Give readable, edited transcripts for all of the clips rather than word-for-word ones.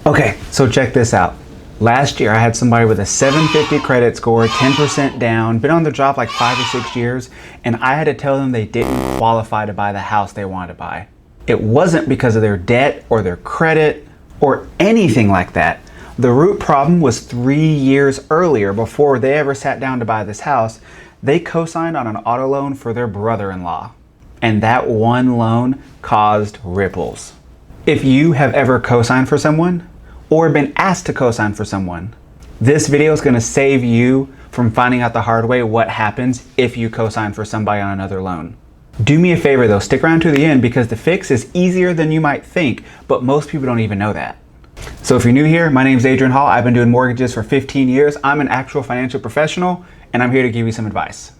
Okay, so check this out. Last year I had somebody with a 750 credit score, 10% down, been on the job like 5 or 6 years, and I had to tell them they didn't qualify to buy the house they wanted to buy. It wasn't because of their debt or their credit or anything like that. The root problem was 3 years earlier, before they ever sat down to buy this house. They co-signed on an auto loan for their brother-in-law, and that one loan caused ripples. If you have ever co-signed for someone or been asked to co-sign for someone, this video is going to save you from finding out the hard way what happens if you co-sign for somebody on another loan. Do me a favor though, stick around to the end, because the fix is easier than you might think, but most people don't even know that. So if you're new here, my name is Adrian Hall. I've been doing mortgages for 15 years. I'm an actual financial professional, and I'm here to give you some advice.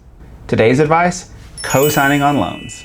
Today's advice: co-signing on loans.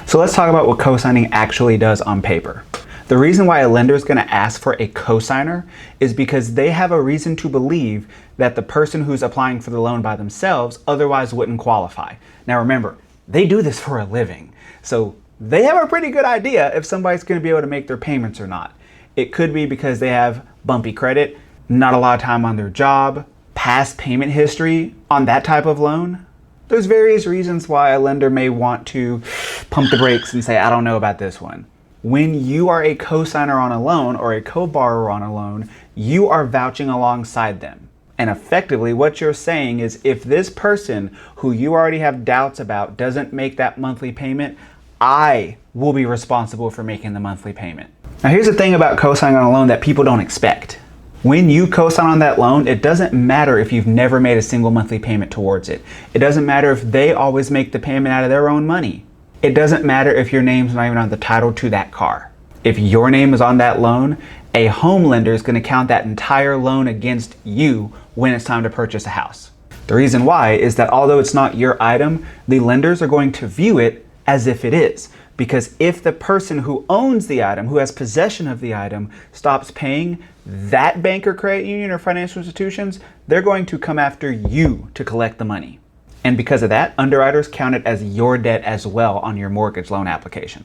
So let's talk about what co-signing actually does on paper. The reason why a lender is going to ask for a co-signer is because they have a reason to believe that the person who's applying for the loan by themselves otherwise wouldn't qualify. Now remember, they do this for a living, so they have a pretty good idea if somebody's going to be able to make their payments or not. It could be because they have bumpy credit, not a lot of time on their job, past payment history on that type of loan. There's various reasons why a lender may want to pump the brakes and say, I don't know about this one. When you are a co-signer on a loan or a co-borrower on a loan, you are vouching alongside them. And effectively what you're saying is, if this person who you already have doubts about doesn't make that monthly payment, I will be responsible for making the monthly payment. Now here's the thing about co-signing on a loan that people don't expect. When you co-sign on that loan, it doesn't matter if you've never made a single monthly payment towards it. It doesn't matter if they always make the payment out of their own money. It doesn't matter if your name's not even on the title to that car. If your name is on that loan, a home lender is going to count that entire loan against you when it's time to purchase a house. The reason why is that although it's not your item, the lenders are going to view it as if it is. Because if the person who owns the item, who has possession of the item, stops paying, that bank or credit union or financial institutions, they're going to come after you to collect the money. And because of that, underwriters count it as your debt as well on your mortgage loan application.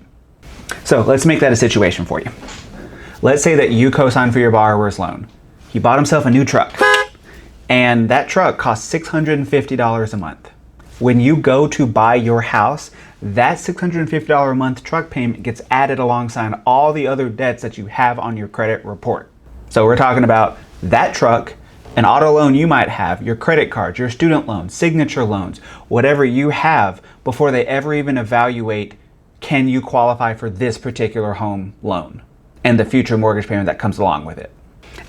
So let's make that a situation for you. Let's say that you co-sign for your borrower's loan. He bought himself a new truck, and that truck costs $650 a month. When you go to buy your house, that $650 a month truck payment gets added alongside all the other debts that you have on your credit report. So we're talking about that truck, an auto loan you might have, your credit cards, your student loans, signature loans, whatever you have, before they ever even evaluate, can you qualify for this particular home loan and the future mortgage payment that comes along with it.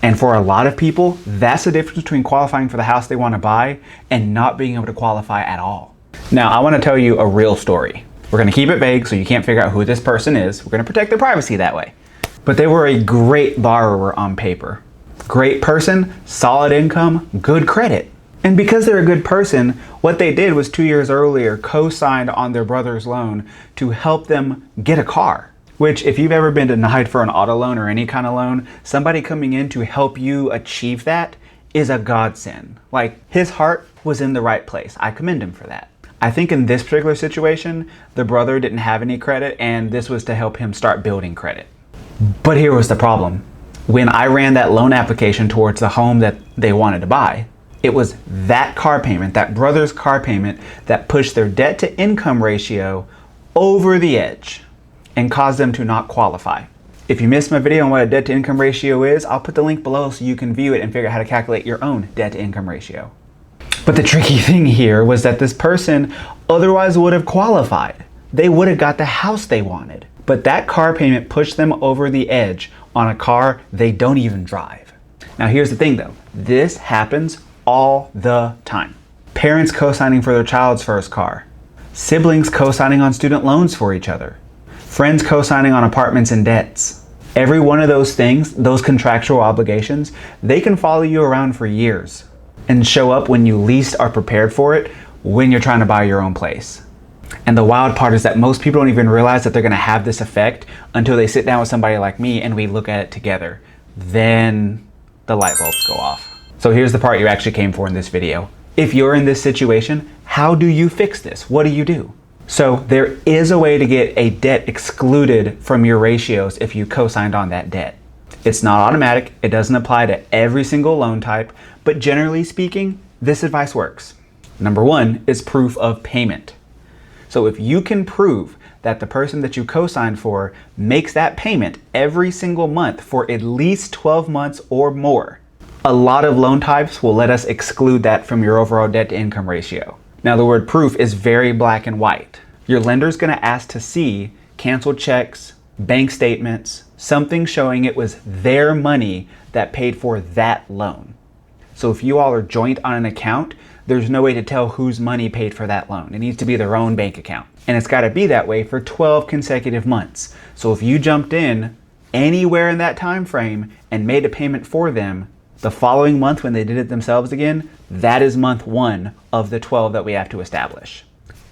And for a lot of people, that's the difference between qualifying for the house they want to buy and not being able to qualify at all. Now, I want to tell you a real story. We're going to keep it vague so you can't figure out who this person is. We're going to protect their privacy that way. But they were a great borrower on paper. Great person, solid income, good credit. And because they're a good person, what they did was 2 years earlier co-signed on their brother's loan to help them get a car. Which, if you've ever been denied for an auto loan or any kind of loan, somebody coming in to help you achieve that is a godsend. Like, his heart was in the right place. I commend him for that. I think in this particular situation, the brother didn't have any credit, and this was to help him start building credit. But here was the problem. When I ran that loan application towards the home that they wanted to buy, it was that car payment, that brother's car payment, that pushed their debt to income ratio over the edge and caused them to not qualify. If you missed my video on what a debt to income ratio is, I'll put the link below so you can view it and figure out how to calculate your own debt to income ratio. But the tricky thing here was that this person otherwise would have qualified. They would have got the house they wanted. But that car payment pushed them over the edge on a car they don't even drive. Now here's the thing though, this happens all the time. Parents co-signing for their child's first car. Siblings co-signing on student loans for each other. Friends co-signing on apartments and debts. Every one of those things, those contractual obligations, they can follow you around for years and show up when you least are prepared for it when you're trying to buy your own place. And the wild part is that most people don't even realize that they're going to have this effect until they sit down with somebody like me and we look at it together. Then the light bulbs go off. So here's the part you actually came for in this video. If you're in this situation, how do you fix this? What do you do? So there is a way to get a debt excluded from your ratios if you co-signed on that debt. It's not automatic, it doesn't apply to every single loan type, but generally speaking, this advice works. Number one is proof of payment. So if you can prove that the person that you co-signed for makes that payment every single month for at least 12 months or more, a lot of loan types will let us exclude that from your overall debt to income ratio. Now the word proof is very black and white. Your lender's gonna ask to see canceled checks, bank statements, something showing it was their money that paid for that loan. So if you all are joint on an account, there's no way to tell whose money paid for that loan. It needs to be their own bank account. And it's gotta be that way for 12 consecutive months. So if you jumped in anywhere in that time frame and made a payment for them, the following month when they did it themselves again, that is month 1 of the 12 that we have to establish.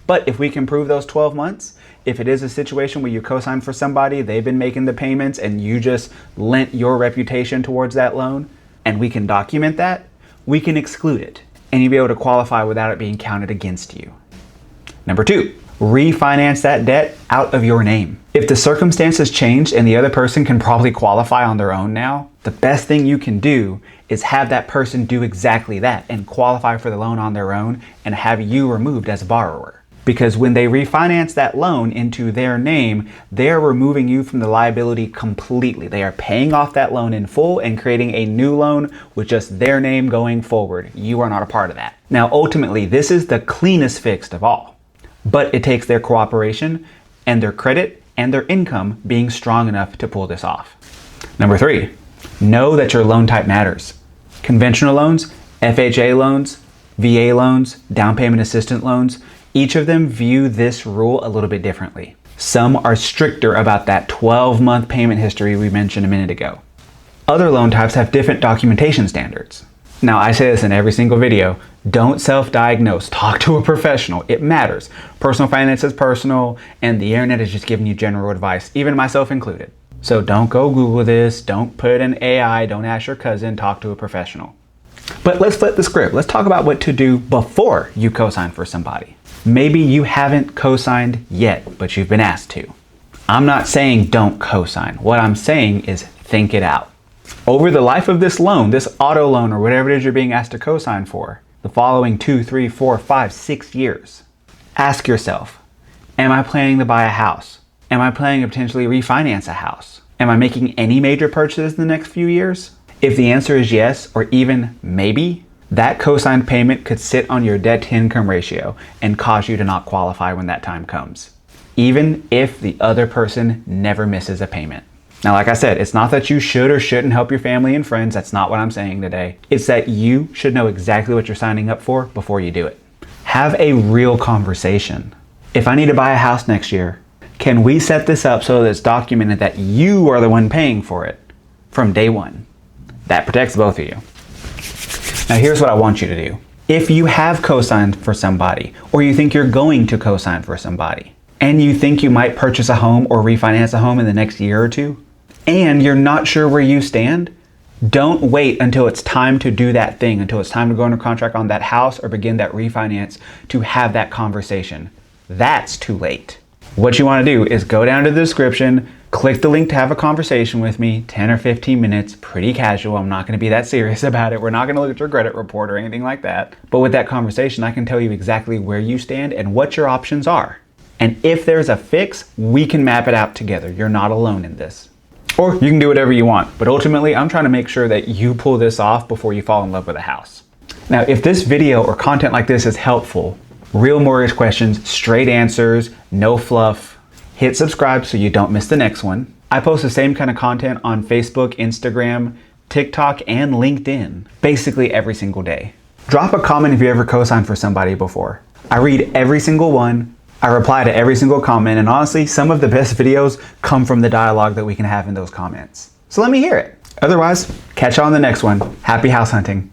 But if we can prove those 12 months, if it is a situation where you co-sign for somebody, they've been making the payments and you just lent your reputation towards that loan, and we can document that, we can exclude it. And you'll be able to qualify without it being counted against you. Number 2, refinance that debt out of your name. If the circumstances changed and the other person can probably qualify on their own now, the best thing you can do is have that person do exactly that and qualify for the loan on their own and have you removed as a borrower. Because when they refinance that loan into their name, they're removing you from the liability completely. They are paying off that loan in full and creating a new loan with just their name going forward. You are not a part of that. Now, ultimately, this is the cleanest fix of all, but it takes their cooperation and their credit and their income being strong enough to pull this off. Number 3, know that your loan type matters. Conventional loans, FHA loans, VA loans, down payment assistance loans, each of them view this rule a little bit differently. Some are stricter about that 12-month payment history we mentioned a minute ago. Other loan types have different documentation standards. Now, I say this in every single video, don't self-diagnose, talk to a professional, it matters. Personal finance is personal, and the internet is just giving you general advice, even myself included. So don't go Google this, don't put in AI, don't ask your cousin, talk to a professional. But let's flip the script. Let's talk about what to do before you co-sign for somebody. Maybe you haven't co-signed yet, but you've been asked to. I'm not saying don't co-sign. What I'm saying is think it out. Over the life of this loan, this auto loan or whatever it is you're being asked to co-sign for, the following 2, 3, 4, 5, 6 years, ask yourself, am I planning to buy a house? Am I planning to potentially refinance a house? Am I making any major purchases in the next few years? If the answer is yes, or even maybe, that co-signed payment could sit on your debt to income ratio and cause you to not qualify when that time comes, even if the other person never misses a payment. Now, like I said, it's not that you should or shouldn't help your family and friends. That's not what I'm saying today. It's that you should know exactly what you're signing up for before you do it. Have a real conversation. If I need to buy a house next year, can we set this up so that it's documented that you are the one paying for it from day one? That protects both of you. Now here's what I want you to do. If you have co-signed for somebody, or you think you're going to co-sign for somebody, and you think you might purchase a home or refinance a home in the next year or two, and you're not sure where you stand, don't wait until it's time to do that thing, until it's time to go under contract on that house or begin that refinance to have that conversation. That's too late. What you want to do is go down to the description, click the link to have a conversation with me, 10 or 15 minutes, pretty casual. I'm not going to be that serious about it. We're not going to look at your credit report or anything like that. But with that conversation, I can tell you exactly where you stand and what your options are. And if there's a fix, we can map it out together. You're not alone in this. Or you can do whatever you want. But ultimately, I'm trying to make sure that you pull this off before you fall in love with a house. Now, if this video or content like this is helpful, real mortgage questions, straight answers, no fluff, hit subscribe so you don't miss the next one. I post the same kind of content on Facebook, Instagram, TikTok, and LinkedIn, basically every single day. Drop a comment if you ever co-signed for somebody before. I read every single one. I reply to every single comment, and honestly, some of the best videos come from the dialogue that we can have in those comments. So let me hear it. Otherwise, catch you on the next one. Happy house hunting.